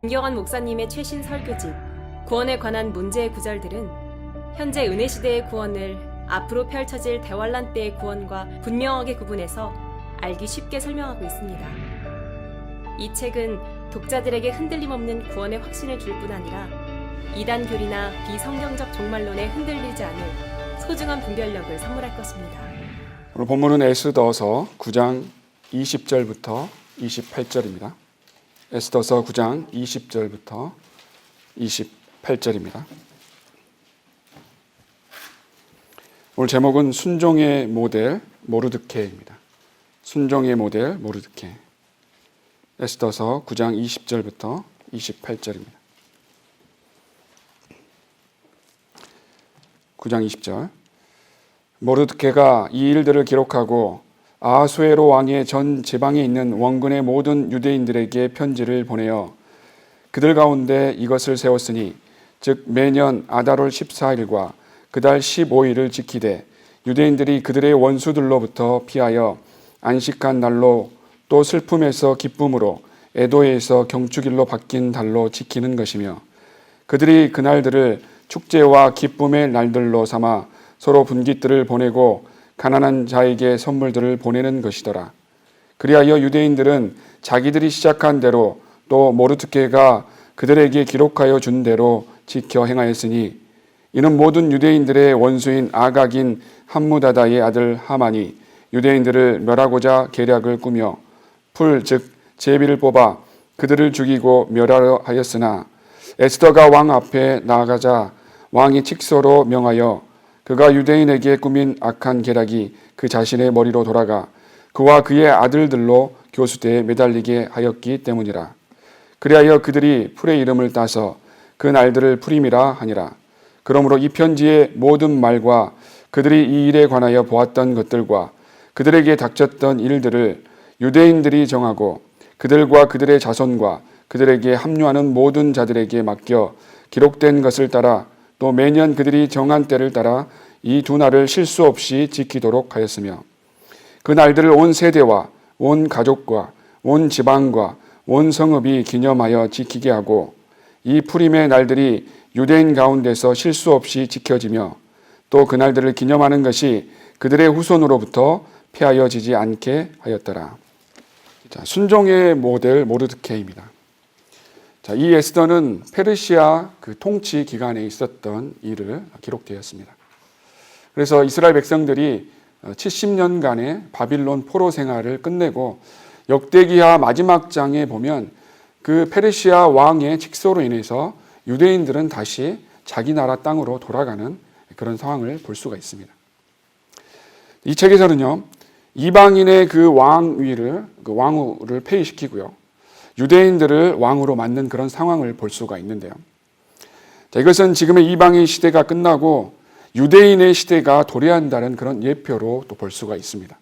김경환 목사님의 최신 설교집 구원에 관한 문제의 구절들은 현재 은혜시대의 구원을 앞으로 펼쳐질 대환란 때의 구원과 분명하게 구분해서 알기 쉽게 설명하고 있습니다. 이 책은 독자들에게 흔들림 없는 구원의 확신을 줄 뿐 아니라 이단 교리나 비성경적 종말론에 흔들리지 않을 소중한 분별력을 선물할 것입니다. 오늘 본문은 에스더서 9장 20절부터 28절입니다. 에스더서 9장 20절부터 28절입니다. 오늘 제목은 순종의 모델 모르드케입니다. 순종의 모델 모르드케. 에스더서 9장 20절부터 28절입니다. 9장 20절. 모르드케가 이 일들을 기록하고 아하수에로 왕의 전 지방에 있는 원군의 모든 유대인들에게 편지를 보내어 그들 가운데 이것을 세웠으니 즉 매년 아달월 14일과 그달 15일을 지키되 유대인들이 그들의 원수들로부터 피하여 안식한 날로 또 슬픔에서 기쁨으로 애도에서 경축일로 바뀐 달로 지키는 것이며 그들이 그날들을 축제와 기쁨의 날들로 삼아 서로 분깃들을 보내고 가난한 자에게 선물들을 보내는 것이더라. 그리하여 유대인들은 자기들이 시작한 대로 또 모르드케가 그들에게 기록하여 준 대로 지켜 행하였으니 이는 모든 유대인들의 원수인 아각인 함무다다의 아들 하만이 유대인들을 멸하고자 계략을 꾸며 풀 즉 제비를 뽑아 그들을 죽이고 멸하려 하였으나 에스더가 왕 앞에 나아가자 왕이 칙서로 명하여 그가 유대인에게 꾸민 악한 계략이 그 자신의 머리로 돌아가 그와 그의 아들들로 교수대에 매달리게 하였기 때문이라. 그리하여 그들이 풀의 이름을 따서 그 날들을 푸림이라 하니라. 그러므로 이 편지의 모든 말과 그들이 이 일에 관하여 보았던 것들과 그들에게 닥쳤던 일들을 유대인들이 정하고 그들과 그들의 자손과 그들에게 합류하는 모든 자들에게 맡겨 기록된 것을 따라 또 매년 그들이 정한 때를 따라 이 두 날을 실수 없이 지키도록 하였으며 그 날들을 온 세대와 온 가족과 온 지방과 온 성읍이 기념하여 지키게 하고 이 푸림의 날들이 유대인 가운데서 실수 없이 지켜지며 또 그 날들을 기념하는 것이 그들의 후손으로부터 폐하여지지 않게 하였더라. 자, 순종의 모델 모르드케입니다. 자, 이 에스더는 페르시아 그 통치 기간에 있었던 일을 기록되었습니다. 그래서 이스라엘 백성들이 70년간의 바빌론 포로 생활을 끝내고 역대기하 마지막 장에 보면 그 페르시아 왕의 칙소로 인해서 유대인들은 다시 자기 나라 땅으로 돌아가는 그런 상황을 볼 수가 있습니다. 이 책에서는요, 이방인의 그 왕위를, 그 왕후를 폐위시키고요, 유대인들을 왕으로 만든 그런 상황을 볼 수가 있는데요. 자, 이것은 지금의 이방인 시대가 끝나고 유대인의 시대가 도래한다는 그런 예표로 또 볼 수가 있습니다.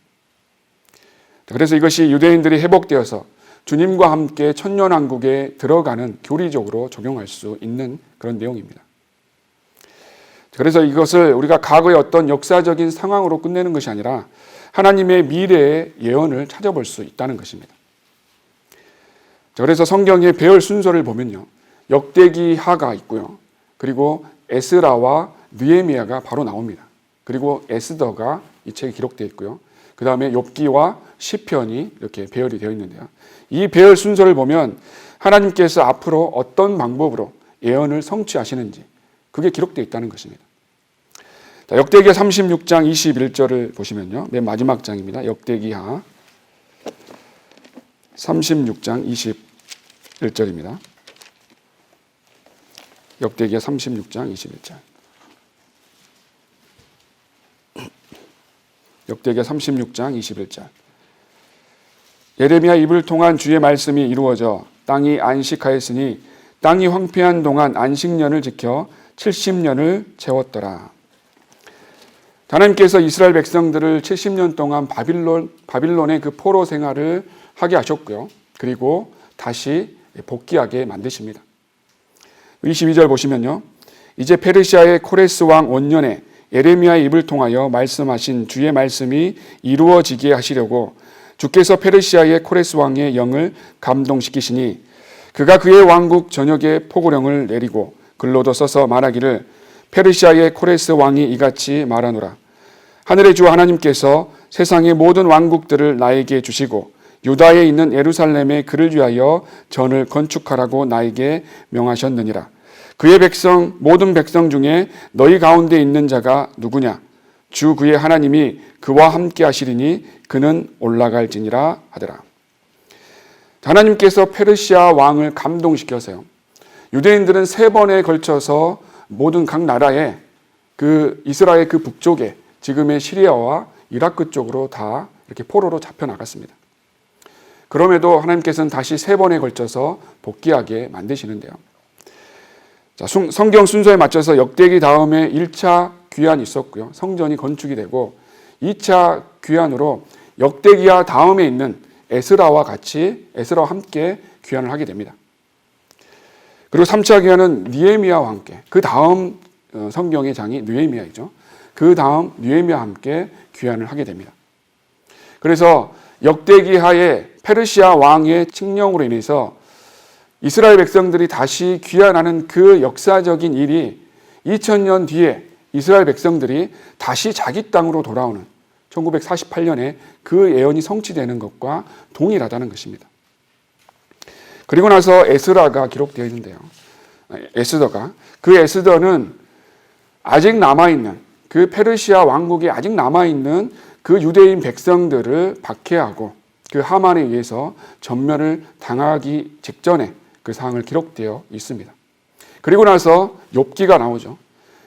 그래서 이것이 유대인들이 회복되어서 주님과 함께 천년왕국에 들어가는 교리적으로 적용할 수 있는 그런 내용입니다. 그래서 이것을 우리가 과거의 어떤 역사적인 상황으로 끝내는 것이 아니라 하나님의 미래의 예언을 찾아볼 수 있다는 것입니다. 그래서 성경의 배열 순서를 보면요, 역대기하가 있고요, 그리고 에스라와 느헤미야가 바로 나옵니다. 그리고 에스더가 이 책에 기록되어 있고요, 그 다음에 욥기와 시편이 이렇게 배열이 되어 있는데요, 이 배열 순서를 보면 하나님께서 앞으로 어떤 방법으로 예언을 성취하시는지 그게 기록되어 있다는 것입니다. 자, 역대기하 36장 21절을 보시면요, 맨 마지막 장입니다. 역대기하 36장 21절입니다. 역대기하 36장 21절. 역대기하 36장 21절. 예레미야 입을 통한 주의 말씀이 이루어져 땅이 안식하였으니 땅이 황폐한 동안 안식년을 지켜 70년을 채웠더라. 하나님께서 이스라엘 백성들을 70년 동안 바빌론의 그 포로 생활을 하게 하셨고요, 그리고 다시 복귀하게 만드십니다. 22절 보시면요, 이제 페르시아의 코레스 왕 원년에 예레미야의 입을 통하여 말씀하신 주의 말씀이 이루어지게 하시려고 주께서 페르시아의 코레스 왕의 영을 감동시키시니 그가 그의 왕국 전역에 포고령을 내리고 글로도 써서 말하기를 페르시아의 코레스 왕이 이같이 말하노라. 하늘의 주 하나님께서 세상의 모든 왕국들을 나에게 주시고 유다에 있는 예루살렘에 그를 위하여 전을 건축하라고 나에게 명하셨느니라. 그의 백성 모든 백성 중에 너희 가운데 있는 자가 누구냐? 주 그의 하나님이 그와 함께 하시리니 그는 올라갈지니라 하더라. 하나님께서 페르시아 왕을 감동시켜서요. 유대인들은 3번에 걸쳐서 모든 각 나라에 그 이스라엘 그 북쪽에 지금의 시리아와 이라크 쪽으로 다 이렇게 포로로 잡혀 나갔습니다. 그럼에도 하나님께서는 다시 3번에 걸쳐서 복귀하게 만드시는데요. 자, 성경 순서에 맞춰서 역대기 다음에 1차 귀환이 있었고요. 성전이 건축이 되고 2차 귀환으로 역대기와 다음에 있는 에스라와 함께 귀환을 하게 됩니다. 그리고 3차 귀환은 느헤미야와 함께, 그 다음 성경의 장이 느헤미야이죠. 그 다음 느헤미야와 함께 귀환을 하게 됩니다. 그래서 역대기하에 페르시아 왕의 칙령으로 인해서 이스라엘 백성들이 다시 귀환하는 그 역사적인 일이 2000년 뒤에 이스라엘 백성들이 다시 자기 땅으로 돌아오는 1948년에 그 예언이 성취되는 것과 동일하다는 것입니다. 그리고 나서 에스라가 기록되어 있는데요. 그 에스더는 아직 남아있는 그 페르시아 왕국에 아직 남아있는 그 유대인 백성들을 박해하고 그 하만에 의해서 전멸을 당하기 직전에 그 상황을 기록되어 있습니다. 그리고 나서 욥기가 나오죠.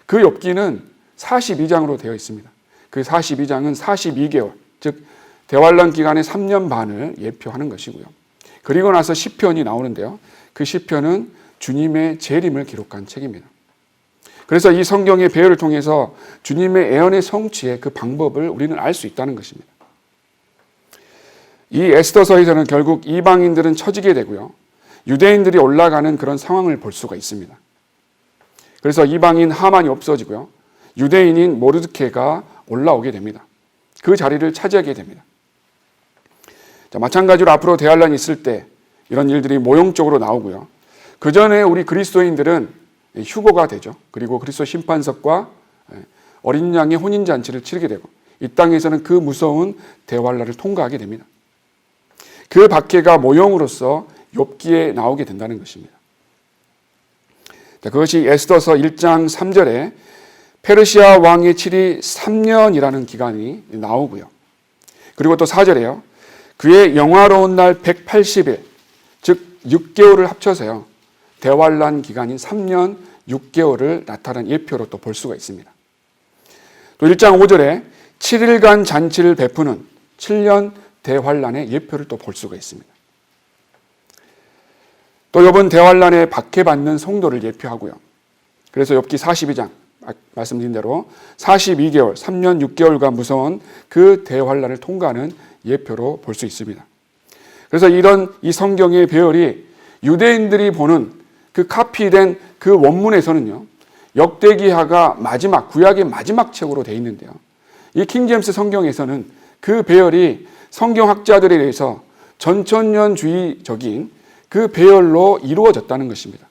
그 욥기는 42장으로 되어 있습니다. 그 42장은 42개월, 즉 대환란 기간의 3년 반을 예표하는 것이고요. 그리고 나서 시편이 나오는데요. 그 시편은 주님의 재림을 기록한 책입니다. 그래서 이 성경의 배열을 통해서 주님의 예언의 성취의 그 방법을 우리는 알 수 있다는 것입니다. 이 에스더서에서는 결국 이방인들은 처지게 되고요. 유대인들이 올라가는 그런 상황을 볼 수가 있습니다. 그래서 이방인 하만이 없어지고요. 유대인인 모르드케가 올라오게 됩니다. 그 자리를 차지하게 됩니다. 자, 마찬가지로 앞으로 대환란이 있을 때 이런 일들이 모형적으로 나오고요. 그 전에 우리 그리스도인들은 휴거가 되죠. 그리고 그리스도 심판석과 어린 양의 혼인잔치를 치르게 되고 이 땅에서는 그 무서운 대환란을 통과하게 됩니다. 그 박해가 모형으로서 욥기에 나오게 된다는 것입니다. 자, 그것이 에스더서 1장 3절에 페르시아 왕의 칠이 3년이라는 기간이 나오고요. 그리고 또 4절에요. 그의 영화로운 날 180일, 즉 6개월을 합쳐서요. 대환란 기간인 3년 6개월을 나타난 예표로 또 볼 수가 있습니다. 또 1장 5절에 7일간 잔치를 베푸는 7년 대환란의 예표를 또 볼 수가 있습니다. 또 욥은 대환란에 박해받는 성도를 예표하고요. 그래서 욥기 42장 말씀드린 대로 42개월, 3년 6개월과 무서운 그 대환란을 통과하는 예표로 볼 수 있습니다. 그래서 이 성경의 배열이 유대인들이 보는 그 카피된 그 원문에서는요, 역대기하가 구약의 마지막 책으로 되어 있는데요. 이 킹제임스 성경에서는 그 배열이 성경학자들에 의해서 전천년주의적인 그 배열로 이루어졌다는 것입니다.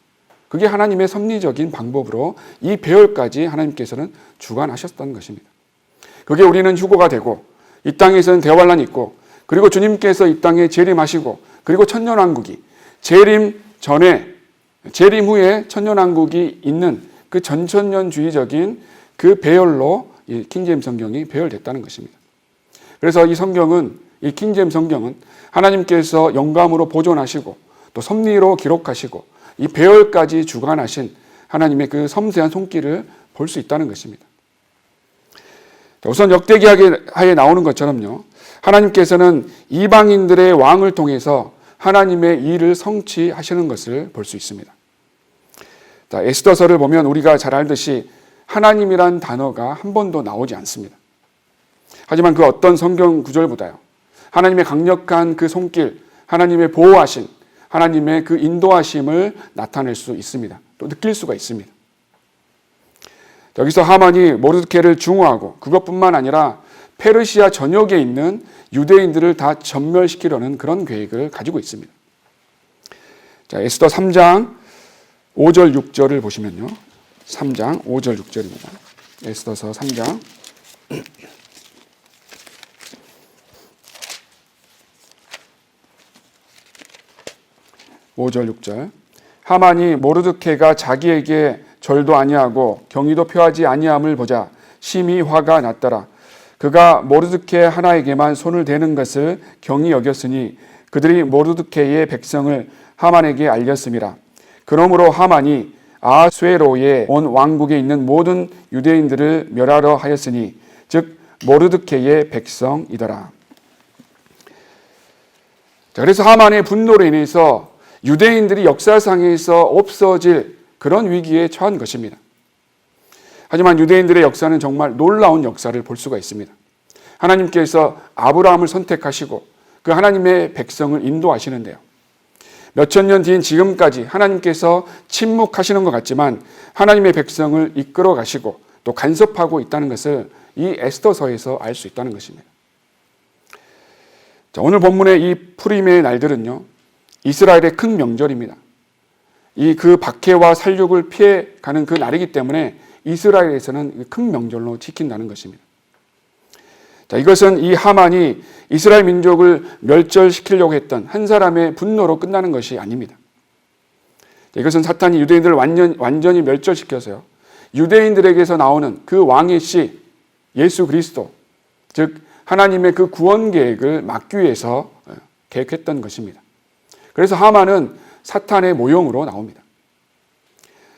그게 하나님의 섭리적인 방법으로 이 배열까지 하나님께서는 주관하셨다는 것입니다. 그게 우리는 휴거가 되고 이 땅에서는 대환란이 있고 그리고 주님께서 이 땅에 재림하시고 그리고 천년왕국이 재림 후에 천년왕국이 있는 그 전천년주의적인 그 배열로 이 킹제임스 성경이 배열됐다는 것입니다. 그래서 이 킹제임스 성경은 하나님께서 영감으로 보존하시고 또 섭리로 기록하시고 이 배열까지 주관하신 하나님의 그 섬세한 손길을 볼 수 있다는 것입니다. 우선 역대기하에 나오는 것처럼요. 하나님께서는 이방인들의 왕을 통해서 하나님의 일을 성취하시는 것을 볼 수 있습니다. 자, 에스더서를 보면 우리가 잘 알듯이 하나님이란 단어가 한 번도 나오지 않습니다. 하지만 그 어떤 성경 구절보다요. 하나님의 강력한 그 손길, 하나님의 보호하신, 하나님의 그 인도하심을 나타낼 수 있습니다. 또 느낄 수가 있습니다. 여기서 하만이 모르드케를 중호하고 그것뿐만 아니라 페르시아 전역에 있는 유대인들을 다 전멸시키려는 그런 계획을 가지고 있습니다. 자, 에스더 3장 5절 6절을 보시면요. 3장 5절 6절입니다. 에스더서 3장 5절 6절. 하만이 모르드케가 자기에게 절도 아니하고 경의도 표하지 아니함을 보자 심히 화가 났더라. 그가 모르드케 하나에게만 손을 대는 것을 경히 여겼으니 그들이 모르드케의 백성을 하만에게 알렸음이라. 그러므로 하만이 아수에로에 온 왕국에 있는 모든 유대인들을 멸하려 하였으니 즉 모르드케의 백성이더라. 자, 그래서 하만의 분노로 인해서 유대인들이 역사상에서 없어질 그런 위기에 처한 것입니다. 하지만 유대인들의 역사는 정말 놀라운 역사를 볼 수가 있습니다. 하나님께서 아브라함을 선택하시고 그 하나님의 백성을 인도하시는데요. 몇천 년 뒤인 지금까지 하나님께서 침묵하시는 것 같지만 하나님의 백성을 이끌어 가시고 또 간섭하고 있다는 것을 이 에스더서에서 알 수 있다는 것입니다. 자, 오늘 본문의 이 푸림의 날들은요, 이스라엘의 큰 명절입니다. 그 박해와 살육을 피해가는 그 날이기 때문에 이스라엘에서는 큰 명절로 지킨다는 것입니다. 자, 이것은 이 하만이 이스라엘 민족을 멸절시키려고 했던 한 사람의 분노로 끝나는 것이 아닙니다. 자, 이것은 사탄이 유대인들을 완전히 멸절시켜서요, 유대인들에게서 나오는 그 왕의 씨 예수 그리스도, 즉 하나님의 그 구원 계획을 막기 위해서 계획했던 것입니다. 그래서 하만은 사탄의 모형으로 나옵니다.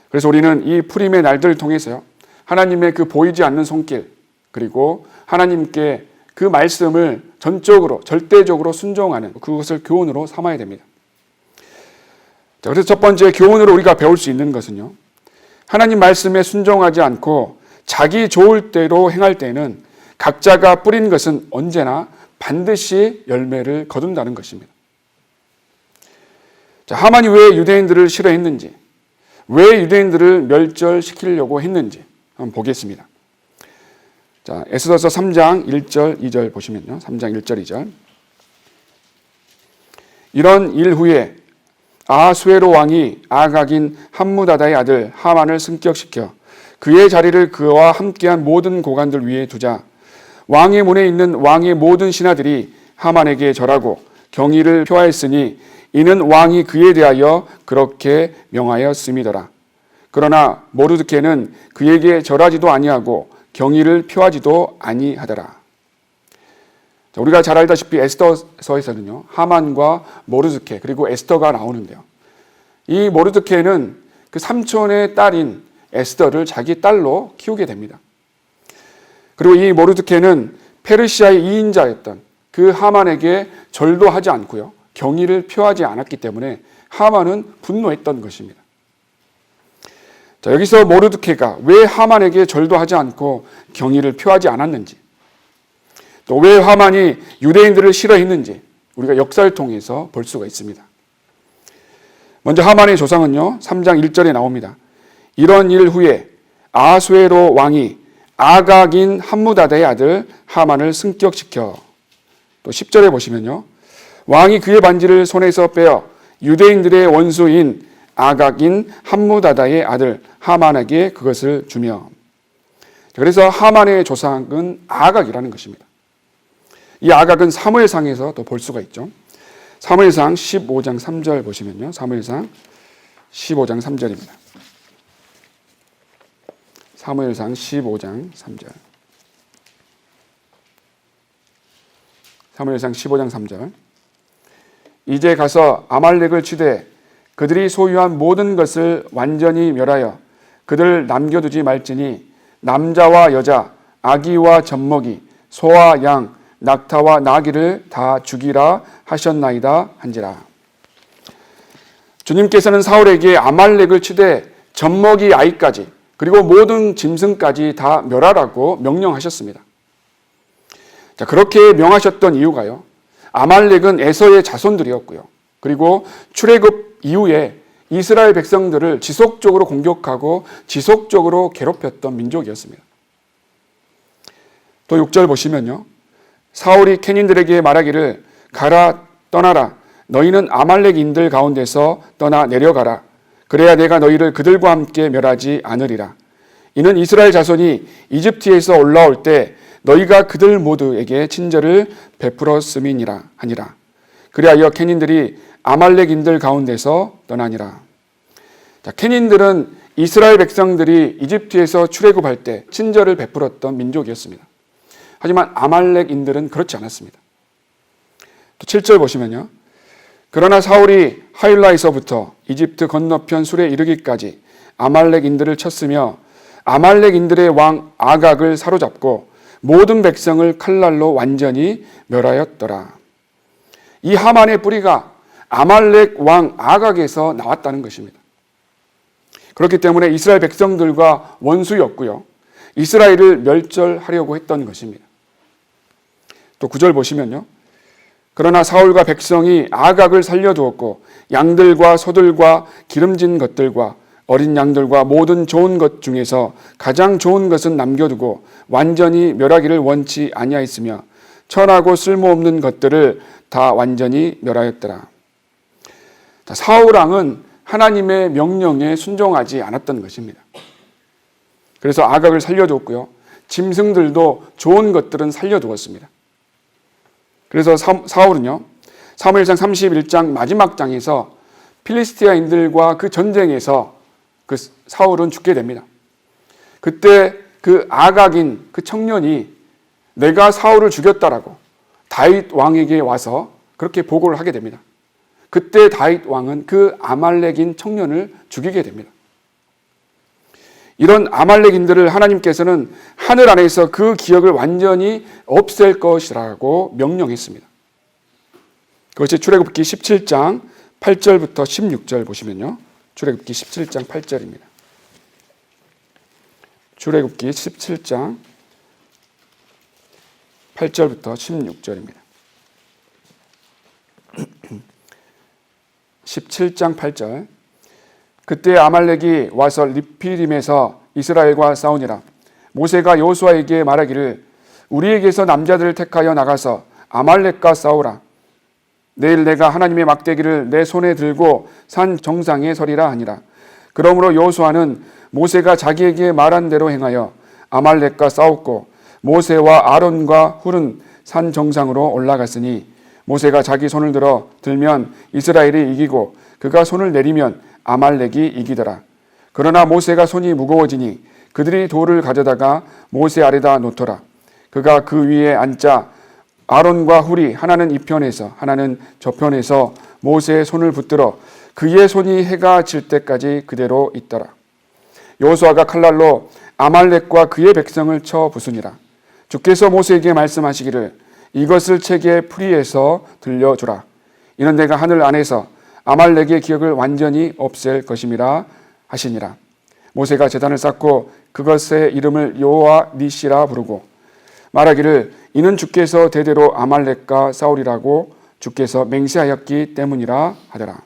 그래서 우리는 이 푸림의 날들을 통해서요, 하나님의 그 보이지 않는 손길, 그리고 하나님께 그 말씀을 전적으로 절대적으로 순종하는 그것을 교훈으로 삼아야 됩니다. 자, 그래서 첫 번째 교훈으로 우리가 배울 수 있는 것은요, 하나님 말씀에 순종하지 않고 자기 좋을 대로 행할 때는 각자가 뿌린 것은 언제나 반드시 열매를 거둔다는 것입니다. 자, 하만이 왜 유대인들을 싫어했는지, 왜 유대인들을 멸절시키려고 했는지 한번 보겠습니다. 자, 에스더서 3장 1절 2절 보시면요. 3장 1절 2절. 이런 일 후에 아수에로 왕이 아각인 함무다다의 아들 하만을 승격시켜 그의 자리를 그와 함께한 모든 고관들 위에 두자. 왕의 문에 있는 왕의 모든 신하들이 하만에게 절하고 경의를 표하였으니 이는 왕이 그에 대하여 그렇게 명하였음이더라. 그러나 모르드케는 그에게 절하지도 아니하고 경의를 표하지도 아니하더라. 자, 우리가 잘 알다시피 에스더서에서는요, 하만과 모르드케 그리고 에스더가 나오는데요, 이 모르드케는 그 삼촌의 딸인 에스더를 자기 딸로 키우게 됩니다. 그리고 이 모르드케는 페르시아의 2인자였던 그 하만에게 절도 하지 않고요, 경의를 표하지 않았기 때문에 하만은 분노했던 것입니다. 자, 여기서 모르드케가 왜 하만에게 절도 하지 않고 경의를 표하지 않았는지, 또 왜 하만이 유대인들을 싫어했는지 우리가 역사를 통해서 볼 수가 있습니다. 먼저 하만의 조상은요, 3장 1절에 나옵니다. 이런 일 후에 아수에로 왕이 아각인 함무다다의 아들 하만을 승격시켜. 또 10절에 보시면요, 왕이 그의 반지를 손에서 빼어 유대인들의 원수인 아각인 함무다다의 아들 하만에게 그것을 주며. 그래서 하만의 조상은 아각이라는 것입니다. 이 아각은 사무엘상에서 또 볼 수가 있죠. 사무엘상 15장 3절 보시면요, 사무엘상 15장 3절입니다. 사무엘상 15장 3절. 사무엘상 15장 3절. 이제 가서 아말렉을 치되 그들이 소유한 모든 것을 완전히 멸하여 그들 남겨두지 말지니 남자와 여자, 아기와 젖먹이, 소와 양, 낙타와 나귀를 다 죽이라 하셨나이다 한지라. 주님께서는 사울에게 아말렉을 치되 젖먹이 아이까지 그리고 모든 짐승까지 다 멸하라고 명령하셨습니다. 자, 그렇게 명하셨던 이유가요, 아말렉은 에서의 자손들이었고요, 그리고 출애굽 이후에 이스라엘 백성들을 지속적으로 공격하고 지속적으로 괴롭혔던 민족이었습니다. 또 6절 보시면요, 사울이 캐닌들에게 말하기를 가라 떠나라 너희는 아말렉인들 가운데서 떠나 내려가라. 그래야 내가 너희를 그들과 함께 멸하지 않으리라. 이는 이스라엘 자손이 이집트에서 올라올 때 너희가 그들 모두에게 친절을 베풀었음이니라 하니라. 그리하여 케닌들이 아말렉인들 가운데서 떠나니라. 자, 케닌들은 이스라엘 백성들이 이집트에서 출애굽할 때 친절을 베풀었던 민족이었습니다. 하지만 아말렉인들은 그렇지 않았습니다. 또 7절 보시면요. 그러나 사울이 하윌라에서부터 이집트 건너편 술에 이르기까지 아말렉인들을 쳤으며 아말렉인들의 왕 아각을 사로잡고 모든 백성을 칼날로 완전히 멸하였더라. 이 하만의 뿌리가 아말렉 왕 아각에서 나왔다는 것입니다. 그렇기 때문에 이스라엘 백성들과 원수였고요. 이스라엘을 멸절하려고 했던 것입니다. 또 9절 보시면요. 그러나 사울과 백성이 아각을 살려두었고 양들과 소들과 기름진 것들과 어린 양들과 모든 좋은 것 중에서 가장 좋은 것은 남겨두고 완전히 멸하기를 원치 아니하였으며 천하고 쓸모없는 것들을 다 완전히 멸하였더라. 사울 왕은 하나님의 명령에 순종하지 않았던 것입니다. 그래서 아각을 살려두었고요. 짐승들도 좋은 것들은 살려두었습니다. 그래서 사울은요. 사무엘상 31장 마지막 장에서 필리스티아인들과 그 전쟁에서 그 사울은 죽게 됩니다. 그때 그 아각인 그 청년이 내가 사울을 죽였다라고 다윗 왕에게 와서 그렇게 보고를 하게 됩니다. 그때 다윗 왕은 그 아말렉인 청년을 죽이게 됩니다. 이런 아말렉인들을 하나님께서는 하늘 안에서 그 기억을 완전히 없앨 것이라고 명령했습니다. 그것이 출애굽기 17장 8절부터 16절 보시면요. 출애굽기 17장 8절입니다. 출애굽기 17장 8절부터 16절입니다. 17장 8절. 그때 아말렉이 와서 리피림에서 이스라엘과 싸우니라. 모세가 여호수아에게 말하기를 우리에게서 남자들을 택하여 나가서 아말렉과 싸우라. 내일 내가 하나님의 막대기를 내 손에 들고 산 정상에 서리라 하니라. 그러므로 여호수아는 모세가 자기에게 말한 대로 행하여 아말렉과 싸웠고 모세와 아론과 훌은 산 정상으로 올라갔으니 모세가 자기 손을 들면 이스라엘이 이기고 그가 손을 내리면 아말렉이 이기더라. 그러나 모세가 손이 무거워지니 그들이 돌을 가져다가 모세 아래다 놓더라. 그가 그 위에 앉자 아론과 훌이 하나는 이 편에서 하나는 저 편에서 모세의 손을 붙들어 그의 손이 해가 질 때까지 그대로 있더라. 여호수아가 칼날로 아말렉과 그의 백성을 쳐 부수니라. 주께서 모세에게 말씀하시기를 이것을 책의 풀이에서 들려주라. 이는 내가 하늘 안에서 아말렉의 기억을 완전히 없앨 것임이라 하시니라. 모세가 제단을 쌓고 그것의 이름을 여호와 니시라 부르고 말하기를 이는 주께서 대대로 아말렉과 싸우리라고 주께서 맹세하였기 때문이라 하더라.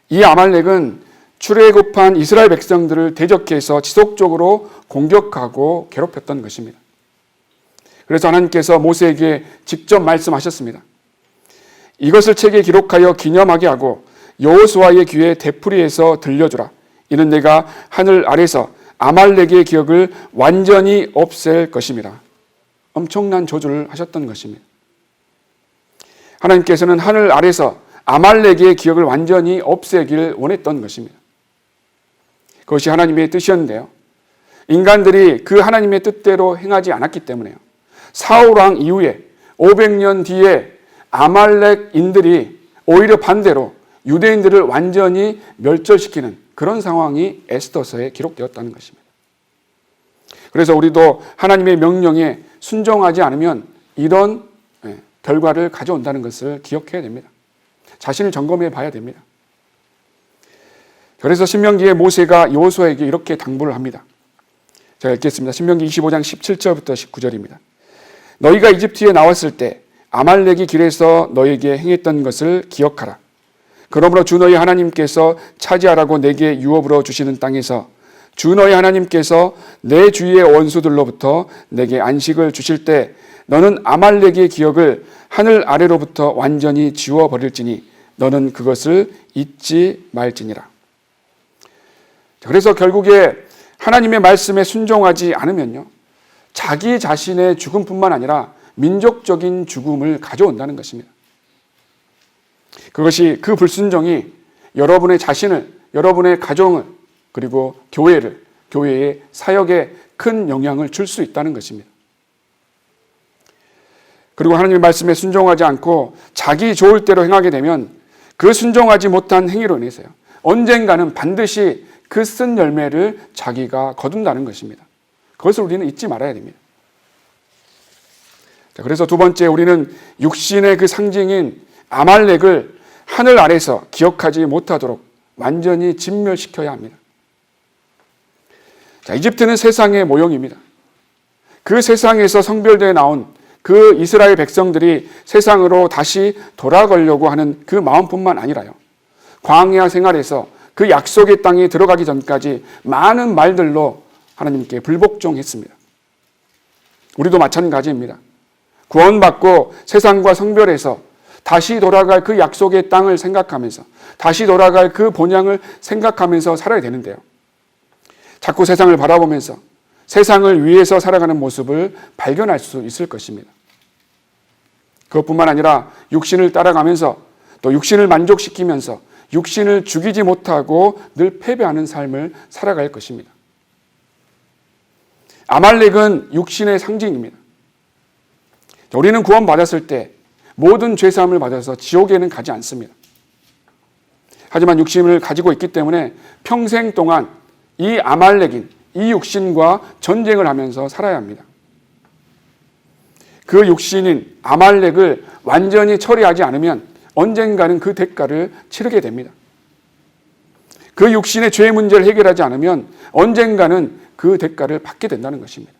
이 아말렉은 출애굽한 이스라엘 백성들을 대적해서 지속적으로 공격하고 괴롭혔던 것입니다. 그래서 하나님께서 모세에게 직접 말씀하셨습니다. 이것을 책에 기록하여 기념하게 하고 여호수아의 귀에 되풀이해서 들려주라. 이는 내가 하늘 아래서 아말렉의 기억을 완전히 없앨 것임이라. 엄청난 저주를 하셨던 것입니다. 하나님께서는 하늘 아래서 아말렉의 기억을 완전히 없애길 원했던 것입니다. 그것이 하나님의 뜻이었는데요. 인간들이 그 하나님의 뜻대로 행하지 않았기 때문에요. 사울왕 이후에 500년 뒤에 아말렉인들이 오히려 반대로 유대인들을 완전히 멸절시키는 그런 상황이 에스더서에 기록되었다는 것입니다. 그래서 우리도 하나님의 명령에 순종하지 않으면 이런 결과를 가져온다는 것을 기억해야 됩니다. 자신을 점검해 봐야 됩니다. 그래서 신명기에 모세가 여호수아에게 이렇게 당부를 합니다. 제가 읽겠습니다. 신명기 25장 17절부터 19절입니다. 너희가 이집트에 나왔을 때 아말렉이 길에서 너희에게 행했던 것을 기억하라. 그러므로 주 너희 하나님께서 차지하라고 내게 유업으로 주시는 땅에서 주 너희 하나님께서 내 주위의 원수들로부터 내게 안식을 주실 때 너는 아말렉의 기억을 하늘 아래로부터 완전히 지워버릴지니 너는 그것을 잊지 말지니라. 그래서 결국에 하나님의 말씀에 순종하지 않으면요, 자기 자신의 죽음뿐만 아니라 민족적인 죽음을 가져온다는 것입니다. 그것이, 그 불순종이 여러분의 자신을, 여러분의 가정을, 그리고 교회를, 교회의 사역에 큰 영향을 줄 수 있다는 것입니다. 그리고 하나님의 말씀에 순종하지 않고 자기 좋을 대로 행하게 되면 그 순종하지 못한 행위로 인해서요, 언젠가는 반드시 그 쓴 열매를 자기가 거둔다는 것입니다. 그것을 우리는 잊지 말아야 됩니다. 그래서 두 번째, 우리는 육신의 그 상징인 아말렉을 하늘 아래서 기억하지 못하도록 완전히 진멸시켜야 합니다. 이집트는 세상의 모형입니다. 그 세상에서 성별되어 나온 그 이스라엘 백성들이 세상으로 다시 돌아가려고 하는 그 마음뿐만 아니라요, 광야 생활에서 그 약속의 땅에 들어가기 전까지 많은 말들로 하나님께 불복종했습니다. 우리도 마찬가지입니다. 구원받고 세상과 성별해서 다시 돌아갈 그 약속의 땅을 생각하면서, 다시 돌아갈 그 본향을 생각하면서 살아야 되는데요, 자꾸 세상을 바라보면서 세상을 위해서 살아가는 모습을 발견할 수 있을 것입니다. 그것뿐만 아니라 육신을 따라가면서, 또 육신을 만족시키면서 육신을 죽이지 못하고 늘 패배하는 삶을 살아갈 것입니다. 아말렉은 육신의 상징입니다. 우리는 구원받았을 때 모든 죄사함을 받아서 지옥에는 가지 않습니다. 하지만 육신을 가지고 있기 때문에 평생 동안 이 아말렉인 이 육신과 전쟁을 하면서 살아야 합니다. 그 육신인 아말렉을 완전히 처리하지 않으면 언젠가는 그 대가를 치르게 됩니다. 그 육신의 죄 문제를 해결하지 않으면 언젠가는 그 대가를 받게 된다는 것입니다.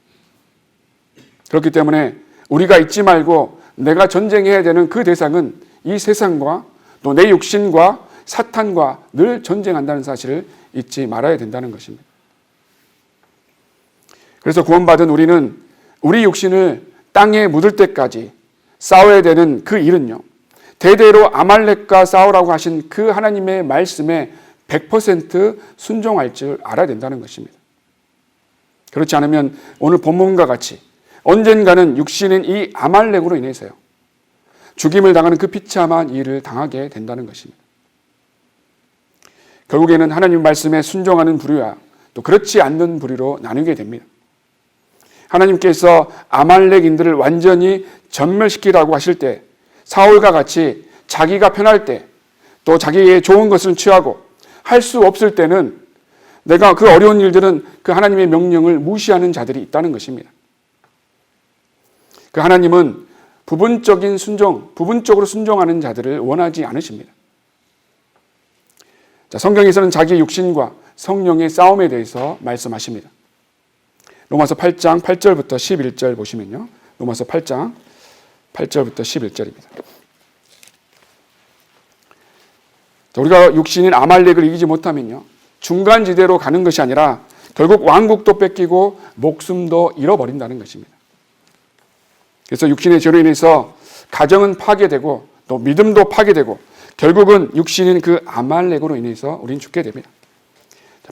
그렇기 때문에 우리가 잊지 말고 내가 전쟁해야 되는 그 대상은 이 세상과 또 내 육신과 사탄과 늘 전쟁한다는 사실을 잊지 말아야 된다는 것입니다. 그래서 구원받은 우리는 우리 육신을 땅에 묻을 때까지 싸워야 되는 그 일은요, 대대로 아말렉과 싸우라고 하신 그 하나님의 말씀에 100% 순종할 줄 알아야 된다는 것입니다. 그렇지 않으면 오늘 본문과 같이 언젠가는 육신인 이 아말렉으로 인해서요, 죽임을 당하는 그 비참한 일을 당하게 된다는 것입니다. 결국에는 하나님 말씀에 순종하는 부류와 또 그렇지 않는 부류로 나누게 됩니다. 하나님께서 아말렉인들을 완전히 전멸시키라고 하실 때 사울과 같이 자기가 편할 때, 또 자기의 좋은 것을 취하고 할 수 없을 때는 내가 그 어려운 일들은 그 하나님의 명령을 무시하는 자들이 있다는 것입니다. 그 하나님은 부분적인 순종, 부분적으로 순종하는 자들을 원하지 않으십니다. 성경에서는 자기 육신과 성령의 싸움에 대해서 말씀하십니다. 로마서 8장 8절부터 11절 보시면요, 로마서 8장 8절부터 11절입니다. 우리가 육신인 아말렉을 이기지 못하면요, 중간지대로 가는 것이 아니라 결국 왕국도 뺏기고 목숨도 잃어버린다는 것입니다. 그래서 육신의 죄로 인해서 가정은 파괴되고 또 믿음도 파괴되고 결국은 육신인 그 아말렉으로 인해서 우리는 죽게 됩니다.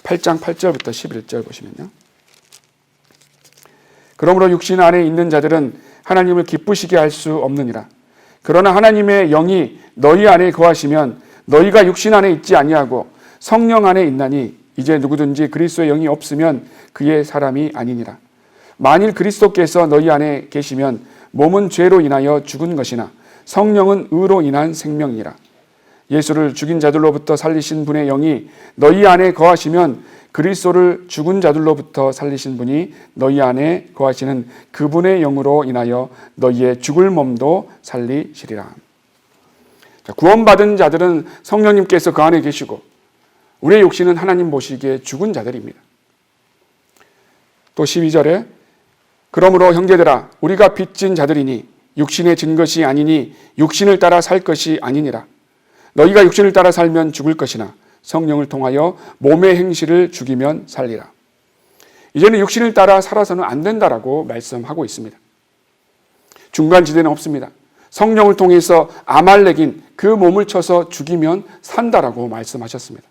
8장 8절부터 11절 보시면요, 그러므로 육신 안에 있는 자들은 하나님을 기쁘시게 할 수 없느니라. 그러나 하나님의 영이 너희 안에 거하시면 너희가 육신 안에 있지 아니하고 성령 안에 있나니 이제 누구든지 그리스도의 영이 없으면 그의 사람이 아니니라. 만일 그리스도께서 너희 안에 계시면 몸은 죄로 인하여 죽은 것이나 성령은 의로 인한 생명이라. 예수를 죽인 자들로부터 살리신 분의 영이 너희 안에 거하시면 그리스도를 죽은 자들로부터 살리신 분이 너희 안에 거하시는 그분의 영으로 인하여 너희의 죽을 몸도 살리시리라. 구원받은 자들은 성령님께서 그 안에 계시고 우리의 육신은 하나님 보시기에 죽은 자들입니다. 또 12절에 그러므로 형제들아 우리가 빚진 자들이니 육신에 진 것이 아니니 육신을 따라 살 것이 아니니라. 너희가 육신을 따라 살면 죽을 것이나 성령을 통하여 몸의 행실을 죽이면 살리라. 이제는 육신을 따라 살아서는 안 된다라고 말씀하고 있습니다. 중간지대는 없습니다. 성령을 통해서 아말렉인 그 몸을 쳐서 죽이면 산다라고 말씀하셨습니다.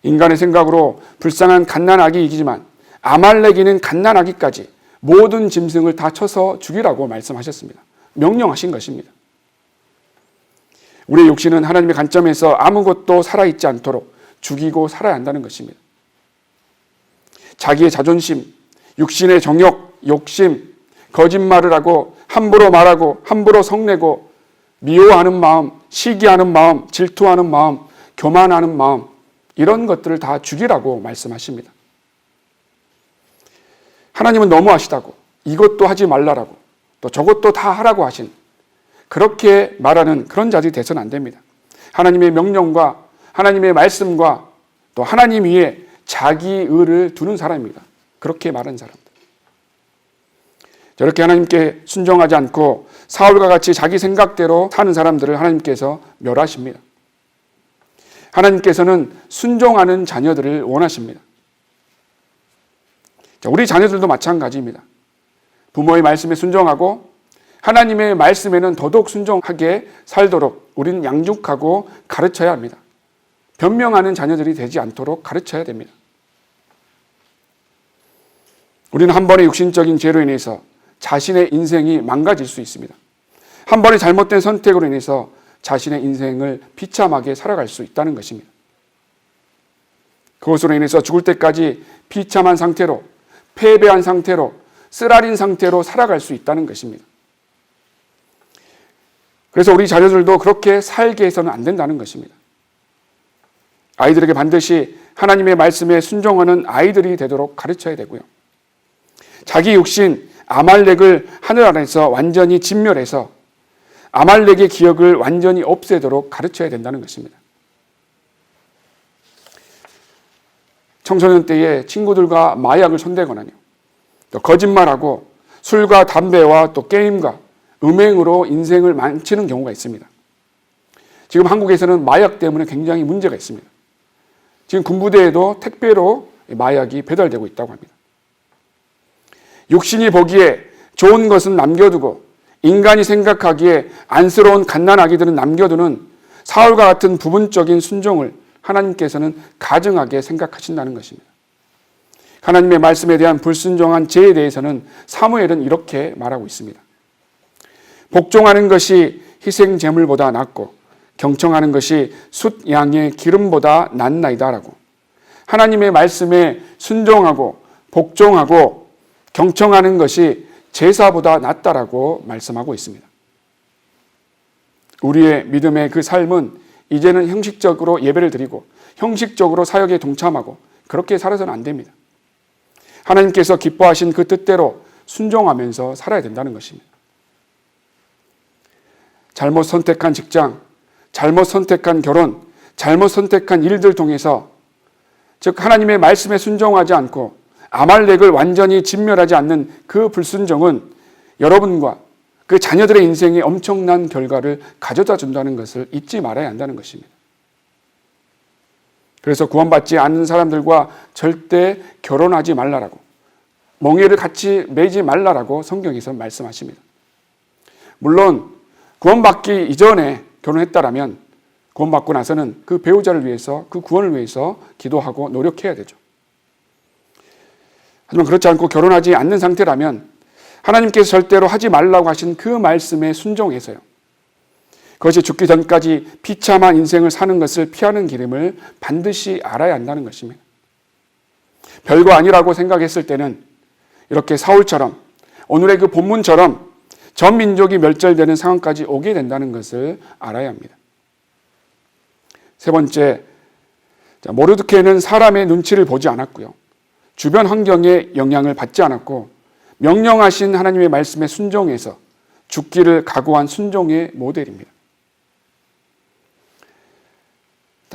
인간의 생각으로 불쌍한 갓난아기 이기지만 아말렉인은 갓난아기까지 모든 짐승을 다 쳐서 죽이라고 말씀하셨습니다. 명령하신 것입니다. 우리의 육신은 하나님의 관점에서 아무것도 살아있지 않도록 죽이고 살아야 한다는 것입니다. 자기의 자존심, 육신의 정욕, 욕심, 거짓말을 하고 함부로 말하고 함부로 성내고 미워하는 마음, 시기하는 마음, 질투하는 마음, 교만하는 마음, 이런 것들을 다 죽이라고 말씀하십니다. 하나님은 너무하시다고, 이것도 하지 말라라고, 또 저것도 다 하라고 하신, 그렇게 말하는 그런 자들이 돼서는 안 됩니다. 하나님의 명령과 하나님의 말씀과 또 하나님 위에 자기 의를 두는 사람입니다. 그렇게 말하는 사람들. 저렇게 하나님께 순종하지 않고 사울과 같이 자기 생각대로 사는 사람들을 하나님께서 멸하십니다. 하나님께서는 순종하는 자녀들을 원하십니다. 우리 자녀들도 마찬가지입니다. 부모의 말씀에 순종하고 하나님의 말씀에는 더더욱 순종하게 살도록 우리는 양육하고 가르쳐야 합니다. 변명하는 자녀들이 되지 않도록 가르쳐야 됩니다. 우리는 한 번의 육신적인 죄로 인해서 자신의 인생이 망가질 수 있습니다. 한 번의 잘못된 선택으로 인해서 자신의 인생을 비참하게 살아갈 수 있다는 것입니다. 그것으로 인해서 죽을 때까지 비참한 상태로, 패배한 상태로, 쓰라린 상태로 살아갈 수 있다는 것입니다. 그래서 우리 자녀들도 그렇게 살게 해서는 안 된다는 것입니다. 아이들에게 반드시 하나님의 말씀에 순종하는 아이들이 되도록 가르쳐야 되고요. 자기 육신 아말렉을 하늘 아래에서 완전히 진멸해서 아말렉의 기억을 완전히 없애도록 가르쳐야 된다는 것입니다. 청소년 때에 친구들과 마약을 손대거나요, 또 거짓말하고 술과 담배와 또 게임과 음행으로 인생을 망치는 경우가 있습니다. 지금 한국에서는 마약 때문에 굉장히 문제가 있습니다. 지금 군부대에도 택배로 마약이 배달되고 있다고 합니다. 육신이 보기에 좋은 것은 남겨두고 인간이 생각하기에 안쓰러운 갓난아기들은 남겨두는 사울과 같은 부분적인 순종을 하나님께서는 가증하게 생각하신다는 것입니다. 하나님의 말씀에 대한 불순종한 죄에 대해서는 사무엘은 이렇게 말하고 있습니다. 복종하는 것이 희생 제물보다 낫고 경청하는 것이 숫 양의 기름보다 낫나이다라고. 하나님의 말씀에 순종하고 복종하고 경청하는 것이 제사보다 낫다라고 말씀하고 있습니다. 우리의 믿음의 그 삶은 이제는 형식적으로 예배를 드리고 형식적으로 사역에 동참하고 그렇게 살아서는 안 됩니다. 하나님께서 기뻐하신 그 뜻대로 순종하면서 살아야 된다는 것입니다. 잘못 선택한 직장, 잘못 선택한 결혼, 잘못 선택한 일들 통해서, 즉 하나님의 말씀에 순종하지 않고 아말렉을 완전히 진멸하지 않는 그 불순종은 여러분과 그 자녀들의 인생에 엄청난 결과를 가져다 준다는 것을 잊지 말아야 한다는 것입니다. 그래서 구원받지 않는 사람들과 절대 결혼하지 말라라고, 멍에를 같이 매지 말라라고 성경에서 말씀하십니다. 물론 구원받기 이전에 결혼했다라면 구원받고 나서는 그 배우자를 위해서, 그 구원을 위해서 기도하고 노력해야 되죠. 하지만 그렇지 않고 결혼하지 않는 상태라면 하나님께서 절대로 하지 말라고 하신 그 말씀에 순종해서요, 그것이 죽기 전까지 비참한 인생을 사는 것을 피하는 길임을 반드시 알아야 한다는 것입니다. 별거 아니라고 생각했을 때는 이렇게 사울처럼, 오늘의 그 본문처럼 전 민족이 멸절되는 상황까지 오게 된다는 것을 알아야 합니다. 세 번째, 모르드케는 사람의 눈치를 보지 않았고요, 주변 환경에 영향을 받지 않았고 명령하신 하나님의 말씀에 순종해서 죽기를 각오한 순종의 모델입니다.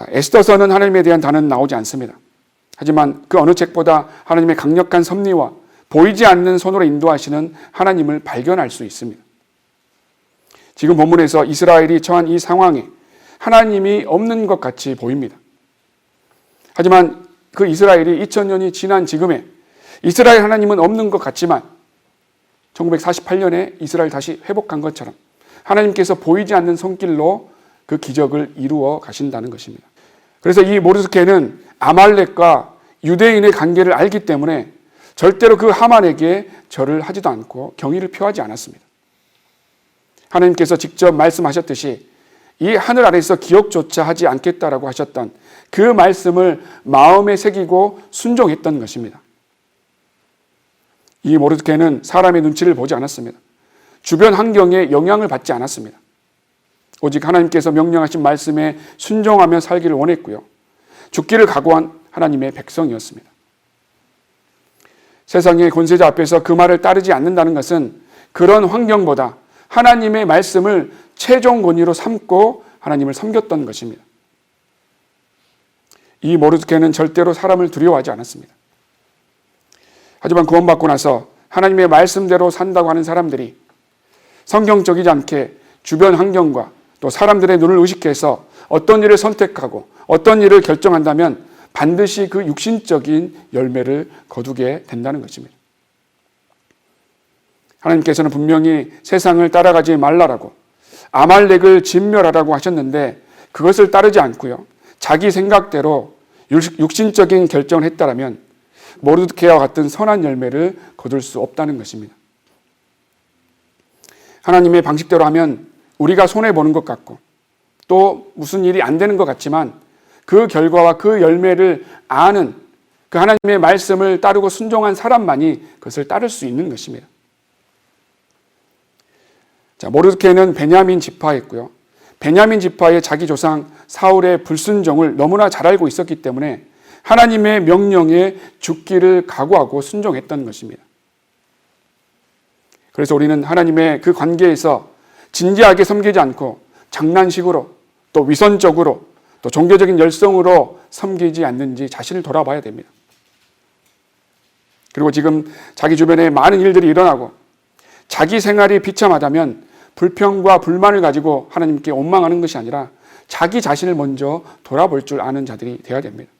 에스더서는 하나님에 대한 단어는 나오지 않습니다. 하지만 그 어느 책보다 하나님의 강력한 섭리와 보이지 않는 손으로 인도하시는 하나님을 발견할 수 있습니다. 지금 본문에서 이스라엘이 처한 이 상황에 하나님이 없는 것 같이 보입니다. 하지만 그 이스라엘이 2000년이 지난 지금에 이스라엘 하나님은 없는 것 같지만 1948년에 이스라엘 다시 회복한 것처럼 하나님께서 보이지 않는 손길로 그 기적을 이루어 가신다는 것입니다. 그래서 이 모르드케는 아말렉과 유대인의 관계를 알기 때문에 절대로 그 하만에게 절을 하지도 않고 경의를 표하지 않았습니다. 하나님께서 직접 말씀하셨듯이 이 하늘 아래에서 기억조차 하지 않겠다라고 하셨던 그 말씀을 마음에 새기고 순종했던 것입니다. 이 모르드케는 사람의 눈치를 보지 않았습니다. 주변 환경에 영향을 받지 않았습니다. 오직 하나님께서 명령하신 말씀에 순종하며 살기를 원했고요. 죽기를 각오한 하나님의 백성이었습니다. 세상의 권세자 앞에서 그 말을 따르지 않는다는 것은 그런 환경보다 하나님의 말씀을 최종 권위로 삼고 하나님을 섬겼던 것입니다. 이 모르드케는 절대로 사람을 두려워하지 않았습니다. 하지만 구원받고 나서 하나님의 말씀대로 산다고 하는 사람들이 성경적이지 않게 주변 환경과 또 사람들의 눈을 의식해서 어떤 일을 선택하고 어떤 일을 결정한다면 반드시 그 육신적인 열매를 거두게 된다는 것입니다. 하나님께서는 분명히 세상을 따라가지 말라라고 아말렉을 진멸하라고 하셨는데 그것을 따르지 않고요. 자기 생각대로 육신적인 결정을 했다라면 모르드케와 같은 선한 열매를 거둘 수 없다는 것입니다. 하나님의 방식대로 하면 우리가 손해보는 것 같고 또 무슨 일이 안 되는 것 같지만 그 결과와 그 열매를 아는 그 하나님의 말씀을 따르고 순종한 사람만이 그것을 따를 수 있는 것입니다. 자, 모르드케는 베냐민 지파였고요. 베냐민 지파의 자기 조상 사울의 불순종을 너무나 잘 알고 있었기 때문에 하나님의 명령에 죽기를 각오하고 순종했던 것입니다. 그래서 우리는 하나님의 그 관계에서 진지하게 섬기지 않고 장난식으로 또 위선적으로 또 종교적인 열성으로 섬기지 않는지 자신을 돌아봐야 됩니다. 그리고 지금 자기 주변에 많은 일들이 일어나고 자기 생활이 비참하다면 불평과 불만을 가지고 하나님께 원망하는 것이 아니라 자기 자신을 먼저 돌아볼 줄 아는 자들이 되어야 됩니다.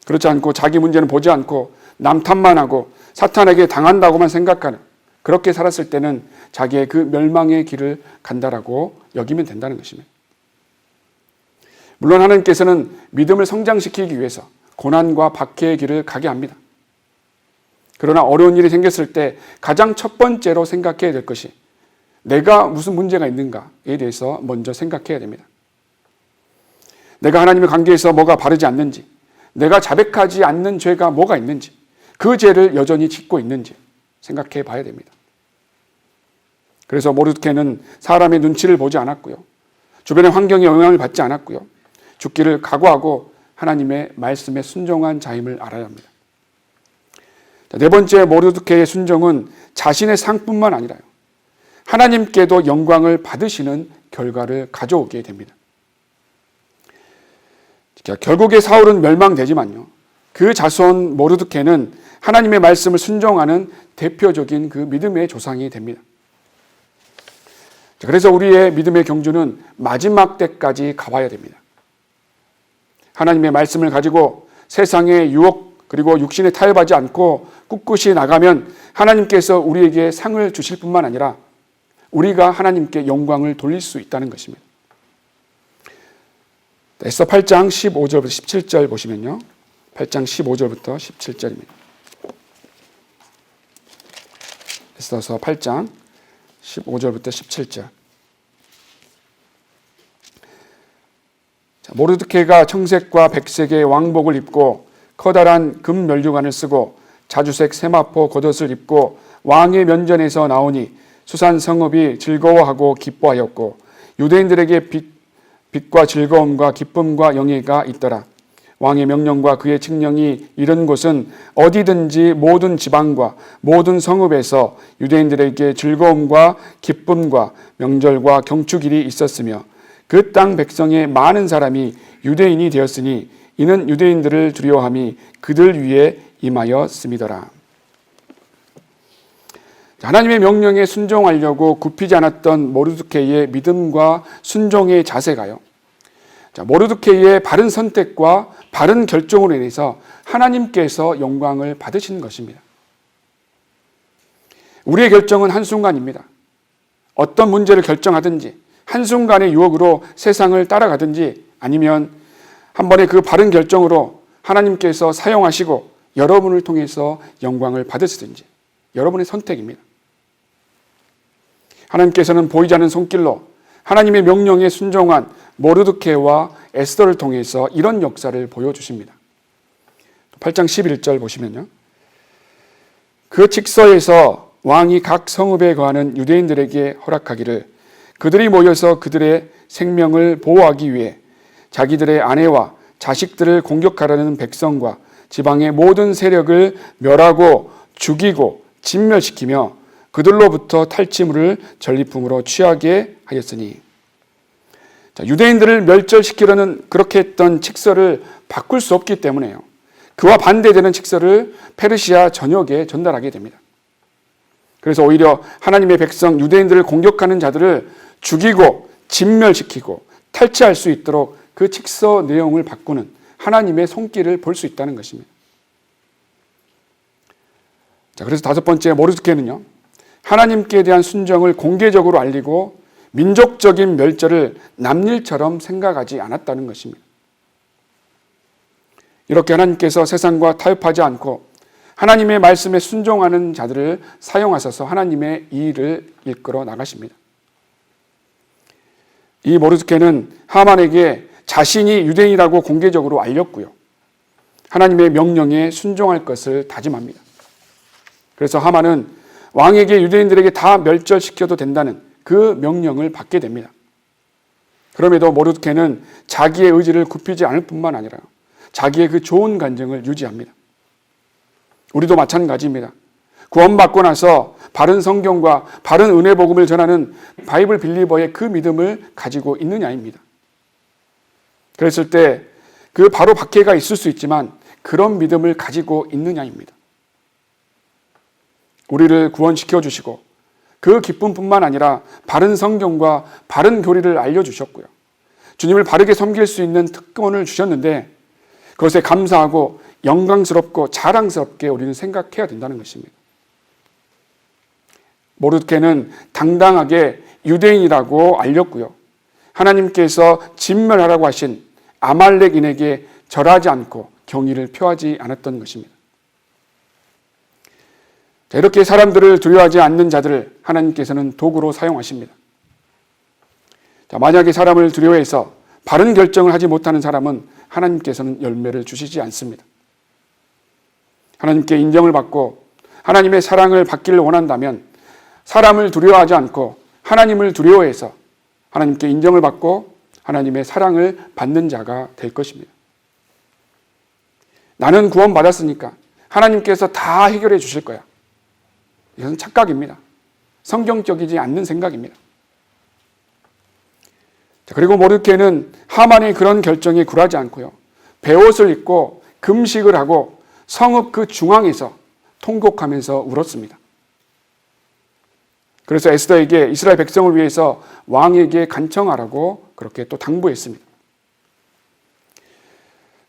그렇지 않고 자기 문제는 보지 않고 남 탓만 하고 사탄에게 당한다고만 생각하는 그렇게 살았을 때는 자기의 그 멸망의 길을 간다라고 여기면 된다는 것입니다. 물론 하나님께서는 믿음을 성장시키기 위해서 고난과 박해의 길을 가게 합니다. 그러나 어려운 일이 생겼을 때 가장 첫 번째로 생각해야 될 것이 내가 무슨 문제가 있는가에 대해서 먼저 생각해야 됩니다. 내가 하나님의 관계에서 뭐가 바르지 않는지, 내가 자백하지 않는 죄가 뭐가 있는지, 그 죄를 여전히 짓고 있는지 생각해 봐야 됩니다. 그래서 모르드케는 사람의 눈치를 보지 않았고요. 주변의 환경에 영향을 받지 않았고요. 죽기를 각오하고 하나님의 말씀에 순종한 자임을 알아야 합니다. 네 번째 모르드케의 순종은 자신의 상뿐만 아니라요. 하나님께도 영광을 받으시는 결과를 가져오게 됩니다. 결국에 사울은 멸망되지만요. 그 자손 모르드케는 하나님의 말씀을 순종하는 대표적인 그 믿음의 조상이 됩니다. 그래서 우리의 믿음의 경주는 마지막 때까지 가봐야 됩니다. 하나님의 말씀을 가지고 세상의 유혹 그리고 육신에 타협하지 않고 꿋꿋이 나가면 하나님께서 우리에게 상을 주실 뿐만 아니라 우리가 하나님께 영광을 돌릴 수 있다는 것입니다. 에스더 8장 15절부터 17절 보시면요. 8장 15절부터 17절입니다. 에스더서 8장 15절부터 17절. 모르드케가 청색과 백색의 왕복을 입고 커다란 금 면류관을 쓰고 자주색 세마포 겉옷을 입고 왕의 면전에서 나오니 수산 성읍이 즐거워하고 기뻐하였고 유대인들에게 빛과 즐거움과 기쁨과 영예가 있더라. 왕의 명령과 그의 칙령이 이른 곳은 어디든지 모든 지방과 모든 성읍에서 유대인들에게 즐거움과 기쁨과 명절과 경축일이 있었으며 그 땅 백성의 많은 사람이 유대인이 되었으니 이는 유대인들을 두려워함이 그들 위에 임하였음이더라. 하나님의 명령에 순종하려고 굽히지 않았던 모르드케의 믿음과 순종의 자세가요. 모르드케의 바른 선택과 바른 결정으로 인해서 하나님께서 영광을 받으시는 것입니다. 우리의 결정은 한순간입니다. 어떤 문제를 결정하든지 한순간의 유혹으로 세상을 따라가든지 아니면 한 번의 그 바른 결정으로 하나님께서 사용하시고 여러분을 통해서 영광을 받으시든지 여러분의 선택입니다. 하나님께서는 보이지 않는 손길로 하나님의 명령에 순종한 모르드케와 에스더를 통해서 이런 역사를 보여주십니다. 8장 11절 보시면요. 그 직서에서 왕이 각 성읍에 거하는 유대인들에게 허락하기를 그들이 모여서 그들의 생명을 보호하기 위해 자기들의 아내와 자식들을 공격하려는 백성과 지방의 모든 세력을 멸하고 죽이고 진멸시키며 그들로부터 탈취물을 전리품으로 취하게 하였으니. 유대인들을 멸절시키려는 그렇게 했던 칙서를 바꿀 수 없기 때문에요. 그와 반대되는 칙서를 페르시아 전역에 전달하게 됩니다. 그래서 오히려 하나님의 백성 유대인들을 공격하는 자들을 죽이고 진멸시키고 탈취할 수 있도록 그 칙서 내용을 바꾸는 하나님의 손길을 볼 수 있다는 것입니다. 그래서 다섯 번째 모르드케는요. 하나님께 대한 순정을 공개적으로 알리고 민족적인 멸절을 남일처럼 생각하지 않았다는 것입니다. 이렇게 하나님께서 세상과 타협하지 않고 하나님의 말씀에 순종하는 자들을 사용하셔서 하나님의 일을 이끌어 나가십니다. 이 모르드케는 하만에게 자신이 유대인이라고 공개적으로 알렸고요. 하나님의 명령에 순종할 것을 다짐합니다. 그래서 하만은 왕에게 유대인들에게 다 멸절시켜도 된다는 그 명령을 받게 됩니다. 그럼에도 모르드케는 자기의 의지를 굽히지 않을 뿐만 아니라 자기의 그 좋은 간증을 유지합니다. 우리도 마찬가지입니다. 구원받고 나서 바른 성경과 바른 은혜 복음을 전하는 바이블 빌리버의 그 믿음을 가지고 있느냐입니다. 그랬을 때 그 바로 박해가 있을 수 있지만 그런 믿음을 가지고 있느냐입니다. 우리를 구원시켜 주시고 그 기쁨뿐만 아니라 바른 성경과 바른 교리를 알려주셨고요. 주님을 바르게 섬길 수 있는 특권을 주셨는데 그것에 감사하고 영광스럽고 자랑스럽게 우리는 생각해야 된다는 것입니다. 모르드케는 당당하게 유대인이라고 알렸고요. 하나님께서 진멸하라고 하신 아말렉인에게 절하지 않고 경의를 표하지 않았던 것입니다. 이렇게 사람들을 두려워하지 않는 자들을 하나님께서는 도구로 사용하십니다. 만약에 사람을 두려워해서 바른 결정을 하지 못하는 사람은 하나님께서는 열매를 주시지 않습니다. 하나님께 인정을 받고 하나님의 사랑을 받기를 원한다면 사람을 두려워하지 않고 하나님을 두려워해서 하나님께 인정을 받고 하나님의 사랑을 받는 자가 될 것입니다. 나는 구원받았으니까 하나님께서 다 해결해 주실 거야. 이것은 착각입니다. 성경적이지 않는 생각입니다. 그리고 모르드케는 하만의 그런 결정에 굴하지 않고요. 베옷을 입고 금식을 하고 성읍 그 중앙에서 통곡하면서 울었습니다. 그래서 에스더에게 이스라엘 백성을 위해서 왕에게 간청하라고 그렇게 또 당부했습니다.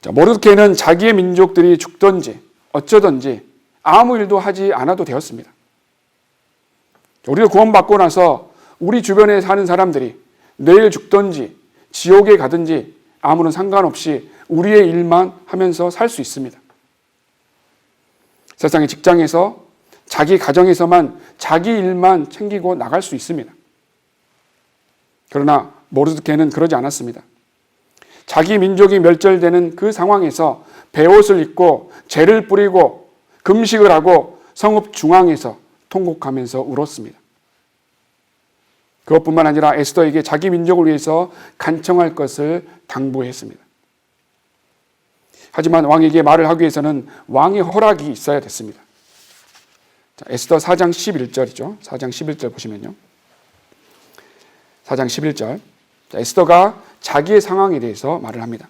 모르드케는 자기의 민족들이 죽든지 어쩌든지 아무 일도 하지 않아도 되었습니다. 우리가 구원받고 나서 우리 주변에 사는 사람들이 내일 죽든지 지옥에 가든지 아무런 상관없이 우리의 일만 하면서 살 수 있습니다. 세상의 직장에서 자기 가정에서만 자기 일만 챙기고 나갈 수 있습니다. 그러나 모르드케는 그러지 않았습니다. 자기 민족이 멸절되는 그 상황에서 베옷을 입고 죄를 뿌리고 금식을 하고 성읍 중앙에서 통곡하면서 울었습니다. 그것뿐만 아니라 에스더에게 자기 민족을 위해서 간청할 것을 당부했습니다. 하지만 왕에게 말을 하기 위해서는 왕의 허락이 있어야 됐습니다. 에스더 4장 11절이죠. 4장 11절 보시면요. 4장 11절. 에스더가 자기의 상황에 대해서 말을 합니다.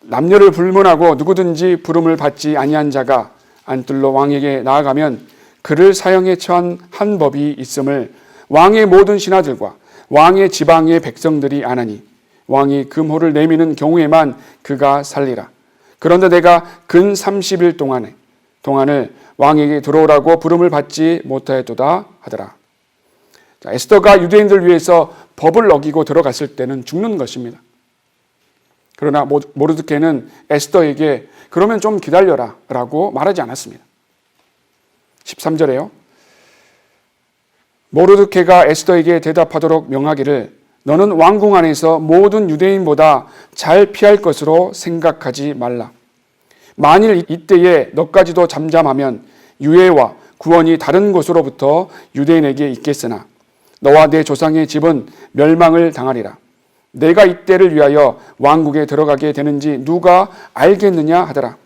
남녀를 불문하고 누구든지 부름을 받지 아니한 자가 안뜰로 왕에게 나아가면 그를 사형에 처한 한 법이 있음을 왕의 모든 신하들과 왕의 지방의 백성들이 아나니 왕이 금호를 내미는 경우에만 그가 살리라. 그런데 내가 근 30일 동안에 동안을 왕에게 들어오라고 부름을 받지 못하였도다 하더라. 자, 에스더가 유대인들을 위해서 법을 어기고 들어갔을 때는 죽는 것입니다. 그러나 모르드케는 에스더에게 그러면 좀 기다려라 라고 말하지 않았습니다. 13절에요. 모르드케가 에스더에게 대답하도록 명하기를 너는 왕궁 안에서 모든 유대인보다 잘 피할 것으로 생각하지 말라. 만일 이때에 너까지도 잠잠하면 유해와 구원이 다른 곳으로부터 유대인에게 있겠으나 너와 내 조상의 집은 멸망을 당하리라. 내가 이때를 위하여 왕국에 들어가게 되는지 누가 알겠느냐 하더라.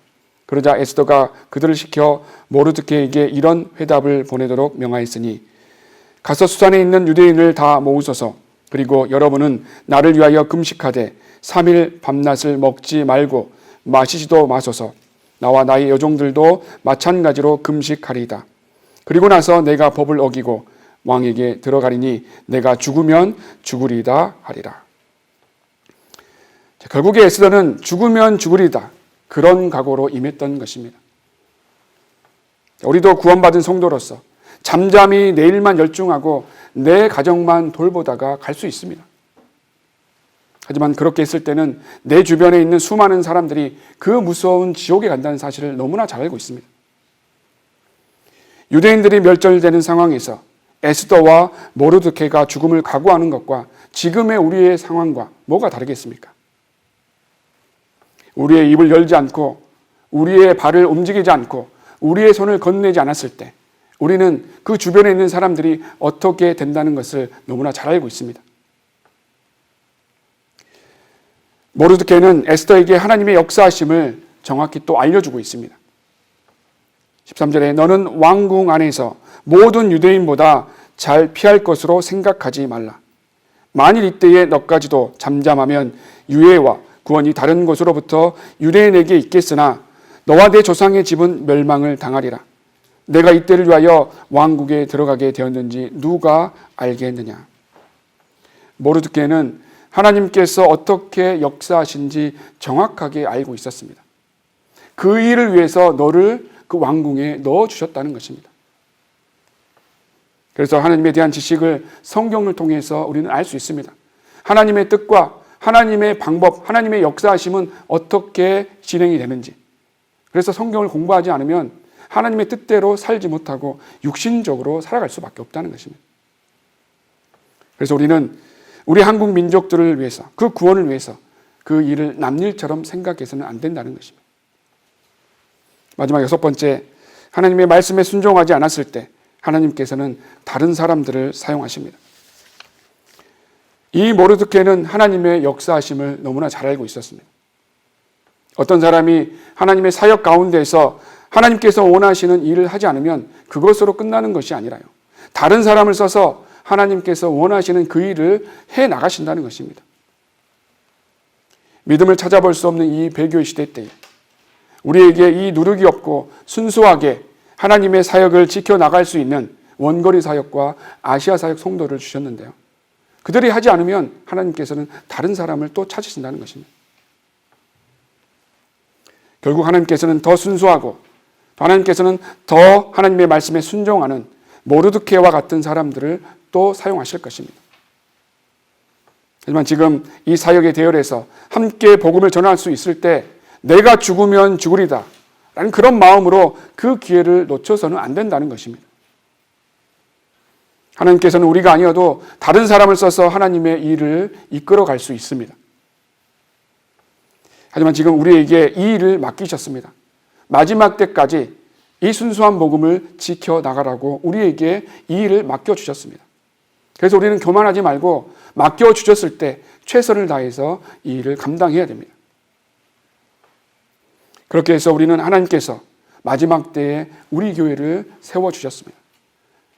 그러자 에스더가 그들을 시켜 모르드케에게 이런 회답을 보내도록 명하였으니 가서 수산에 있는 유대인을 다 모으소서. 그리고 여러분은 나를 위하여 금식하되 3일 밤낮을 먹지 말고 마시지도 마소서. 나와 나의 여종들도 마찬가지로 금식하리이다. 그리고 나서 내가 법을 어기고 왕에게 들어가리니 내가 죽으면 죽으리이다 하리라. 결국에 에스더는 죽으면 죽으리이다. 그런 각오로 임했던 것입니다. 우리도 구원받은 성도로서 잠잠히 내 일만 열중하고 내 가정만 돌보다가 갈 수 있습니다. 하지만 그렇게 했을 때는 내 주변에 있는 수많은 사람들이 그 무서운 지옥에 간다는 사실을 너무나 잘 알고 있습니다. 유대인들이 멸절되는 상황에서 에스더와 모르드케가 죽음을 각오하는 것과 지금의 우리의 상황과 뭐가 다르겠습니까? 우리의 입을 열지 않고 우리의 발을 움직이지 않고 우리의 손을 건네지 않았을 때 우리는 그 주변에 있는 사람들이 어떻게 된다는 것을 너무나 잘 알고 있습니다. 모르드케는 에스더에게 하나님의 역사하심을 정확히 또 알려주고 있습니다. 13절에 너는 왕궁 안에서 모든 유대인보다 잘 피할 것으로 생각하지 말라. 만일 이때에 너까지도 잠잠하면 유해와 구원이 다른 곳으로부터 유대인에게 있겠으나 너와 내 조상의 집은 멸망을 당하리라. 내가 이때를 위하여 왕국에 들어가게 되었는지 누가 알겠느냐. 모르드케는 하나님께서 어떻게 역사하신지 정확하게 알고 있었습니다. 그 일을 위해서 너를 그 왕궁에 넣어주셨다는 것입니다. 그래서 하나님에 대한 지식을 성경을 통해서 우리는 알 수 있습니다. 하나님의 뜻과 하나님의 방법, 하나님의 역사하심은 어떻게 진행이 되는지. 그래서 성경을 공부하지 않으면 하나님의 뜻대로 살지 못하고 육신적으로 살아갈 수밖에 없다는 것입니다. 그래서 우리는 우리 한국 민족들을 위해서, 그 구원을 위해서 그 일을 남일처럼 생각해서는 안 된다는 것입니다. 마지막 6번째, 하나님의 말씀에 순종하지 않았을 때 하나님께서는 다른 사람들을 사용하십니다. 이 모르드케는 하나님의 역사하심을 너무나 잘 알고 있었습니다. 어떤 사람이 하나님의 사역 가운데에서 하나님께서 원하시는 일을 하지 않으면 그것으로 끝나는 것이 아니라요. 다른 사람을 써서 하나님께서 원하시는 그 일을 해 나가신다는 것입니다. 믿음을 찾아볼 수 없는 이 배교의 시대 때에 우리에게 이 누룩이 없고 순수하게 하나님의 사역을 지켜나갈 수 있는 원거리 사역과 아시아 사역 성도를 주셨는데요. 그들이 하지 않으면 하나님께서는 다른 사람을 또 찾으신다는 것입니다. 결국 하나님께서는 더 순수하고 하나님께서는 더 하나님의 말씀에 순종하는 모르드케와 같은 사람들을 또 사용하실 것입니다. 하지만 지금 이 사역의 대열에서 함께 복음을 전할 수 있을 때 내가 죽으면 죽으리다 라는 그런 마음으로 그 기회를 놓쳐서는 안 된다는 것입니다. 하나님께서는 우리가 아니어도 다른 사람을 써서 하나님의 일을 이끌어갈 수 있습니다. 하지만 지금 우리에게 이 일을 맡기셨습니다. 마지막 때까지 이 순수한 복음을 지켜나가라고 우리에게 이 일을 맡겨주셨습니다. 그래서 우리는 교만하지 말고 맡겨주셨을 때 최선을 다해서 이 일을 감당해야 됩니다. 그렇게 해서 우리는 하나님께서 마지막 때에 우리 교회를 세워주셨습니다.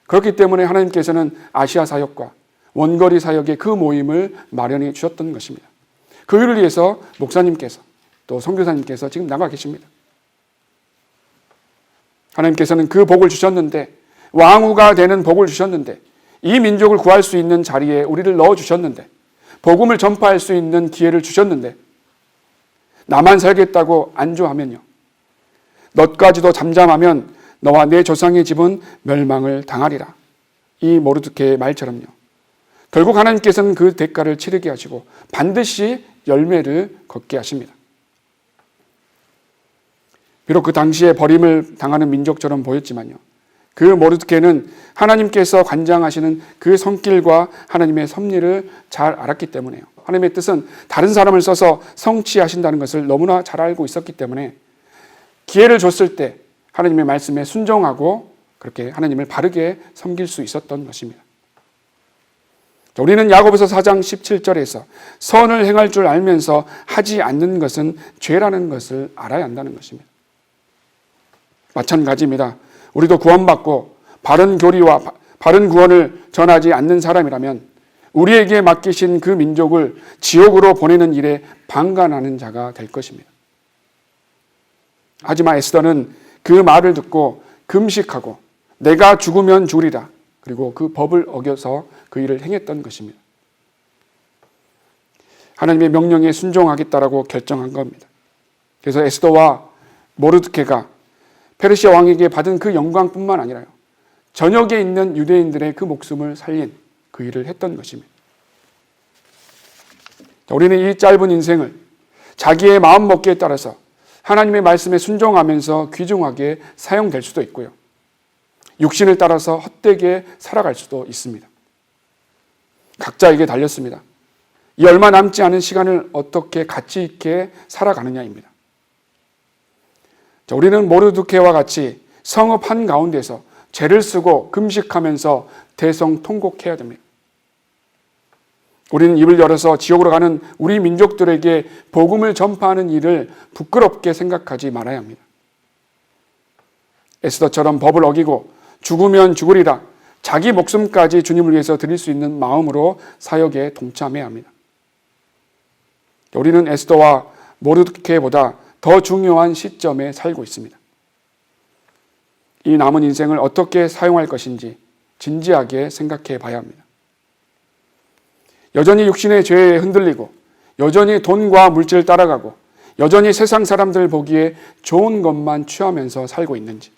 그렇기 때문에 하나님께서는 아시아 사역과 원거리 사역의 그 모임을 마련해 주셨던 것입니다. 그 일을 위해서 목사님께서 또 선교사님께서 지금 나가 계십니다. 하나님께서는 그 복을 주셨는데 왕후가 되는 복을 주셨는데 이 민족을 구할 수 있는 자리에 우리를 넣어주셨는데 복음을 전파할 수 있는 기회를 주셨는데 나만 살겠다고 안주하면요. 너까지도 잠잠하면 너와 내 조상의 집은 멸망을 당하리라. 이 모르드케의 말처럼요. 결국 하나님께서는 그 대가를 치르게 하시고 반드시 열매를 걷게 하십니다. 비록 그 당시에 버림을 당하는 민족처럼 보였지만요. 그 모르드케는 하나님께서 관장하시는 그 손길과 하나님의 섭리를 잘 알았기 때문에요. 하나님의 뜻은 다른 사람을 써서 성취하신다는 것을 너무나 잘 알고 있었기 때문에 기회를 줬을 때 하나님의 말씀에 순종하고 그렇게 하나님을 바르게 섬길 수 있었던 것입니다. 우리는 야고보서 4장 17절에서 선을 행할 줄 알면서 하지 않는 것은 죄라는 것을 알아야 한다는 것입니다. 마찬가지입니다. 우리도 구원받고 바른 교리와 바른 구원을 전하지 않는 사람이라면 우리에게 맡기신 그 민족을 지옥으로 보내는 일에 방관하는 자가 될 것입니다. 하지만 에스더는 그 말을 듣고 금식하고 내가 죽으면 죽으리라. 그리고 그 법을 어겨서 그 일을 행했던 것입니다. 하나님의 명령에 순종하겠다라고 결정한 겁니다. 그래서 에스더와 모르드케가 페르시아 왕에게 받은 그 영광뿐만 아니라요. 전역에 있는 유대인들의 그 목숨을 살린 그 일을 했던 것입니다. 우리는 이 짧은 인생을 자기의 마음먹기에 따라서 하나님의 말씀에 순종하면서 귀중하게 사용될 수도 있고요. 육신을 따라서 헛되게 살아갈 수도 있습니다. 각자에게 달렸습니다. 이 얼마 남지 않은 시간을 어떻게 가치 있게 살아가느냐입니다. 우리는 모르드케와 같이 성읍 한가운데서 죄를 쓰고 금식하면서 대성통곡해야 됩니다. 우리는 입을 열어서 지옥으로 가는 우리 민족들에게 복음을 전파하는 일을 부끄럽게 생각하지 말아야 합니다. 에스더처럼 법을 어기고 죽으면 죽으리라 자기 목숨까지 주님을 위해서 드릴 수 있는 마음으로 사역에 동참해야 합니다. 우리는 에스더와 모르드케보다 더 중요한 시점에 살고 있습니다. 이 남은 인생을 어떻게 사용할 것인지 진지하게 생각해 봐야 합니다. 여전히 육신의 죄에 흔들리고 여전히 돈과 물질을 따라가고 여전히 세상 사람들 보기에 좋은 것만 취하면서 살고 있는지,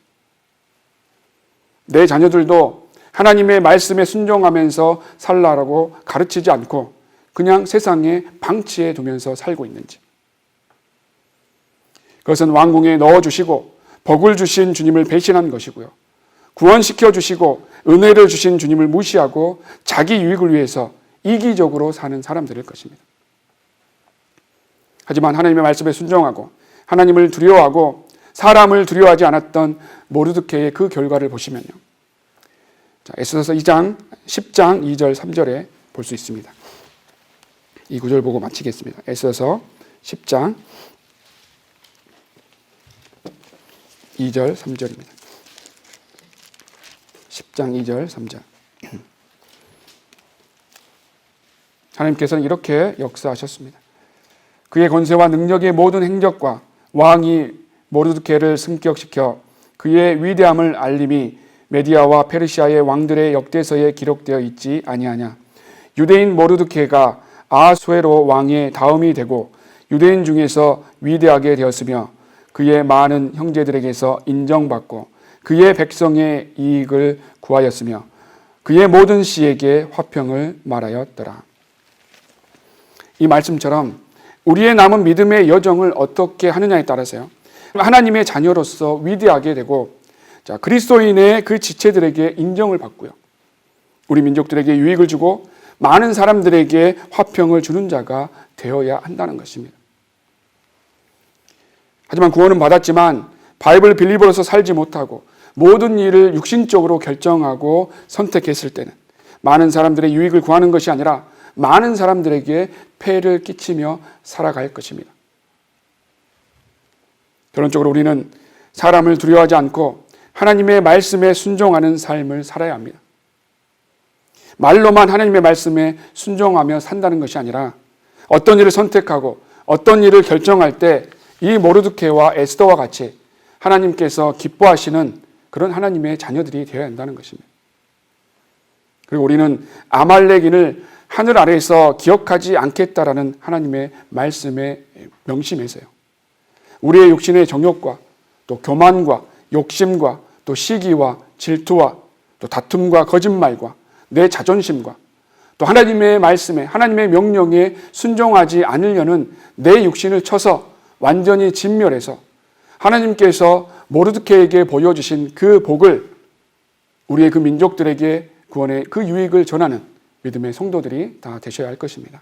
내 자녀들도 하나님의 말씀에 순종하면서 살라고 가르치지 않고 그냥 세상에 방치해 두면서 살고 있는지, 그것은 왕궁에 넣어주시고 복을 주신 주님을 배신한 것이고요. 구원시켜 주시고 은혜를 주신 주님을 무시하고 자기 유익을 위해서 이기적으로 사는 사람들일 것입니다. 하지만 하나님의 말씀에 순종하고 하나님을 두려워하고 사람을 두려워하지 않았던 모르드케의 그 결과를 보시면요. 자, 에스더서 10장 2절 3절에 볼 수 있습니다. 이 구절 보고 마치겠습니다. 에스더서 10장 2절 3절입니다. 10장 2절 3절. 하나님께서는 이렇게 역사하셨습니다. 그의 권세와 능력의 모든 행적과 왕이 모르드케를 승격시켜 그의 위대함을 알림이 메디아와 페르시아의 왕들의 역대서에 기록되어 있지 아니하냐. 유대인 모르드케가 아수에로 왕의 다음이 되고 유대인 중에서 위대하게 되었으며 그의 많은 형제들에게서 인정받고 그의 백성의 이익을 구하였으며 그의 모든 씨에게 화평을 말하였더라. 이 말씀처럼 우리의 남은 믿음의 여정을 어떻게 하느냐에 따라서요, 하나님의 자녀로서 위대하게 되고, 자, 그리스도인의 그 지체들에게 인정을 받고요, 우리 민족들에게 유익을 주고 많은 사람들에게 화평을 주는 자가 되어야 한다는 것입니다. 하지만 구원은 받았지만 바이블 빌리버로서 살지 못하고 모든 일을 육신적으로 결정하고 선택했을 때는 많은 사람들의 유익을 구하는 것이 아니라 많은 사람들에게 폐를 끼치며 살아갈 것입니다. 결론적으로 우리는 사람을 두려워하지 않고 하나님의 말씀에 순종하는 삶을 살아야 합니다. 말로만 하나님의 말씀에 순종하며 산다는 것이 아니라 어떤 일을 선택하고 어떤 일을 결정할 때 이 모르드케와 에스더와 같이 하나님께서 기뻐하시는 그런 하나님의 자녀들이 되어야 한다는 것입니다. 그리고 우리는 아말렉인을 하늘 아래에서 기억하지 않겠다라는 하나님의 말씀에 명심해서요, 우리의 육신의 정욕과 또 교만과 욕심과 또 시기와 질투와 또 다툼과 거짓말과 내 자존심과 또 하나님의 말씀에 하나님의 명령에 순종하지 않으려는 내 육신을 쳐서 완전히 진멸해서 하나님께서 모르드케에게 보여주신 그 복을 우리의 그 민족들에게 구원의 그 유익을 전하는 믿음의 성도들이 다 되셔야 할 것입니다.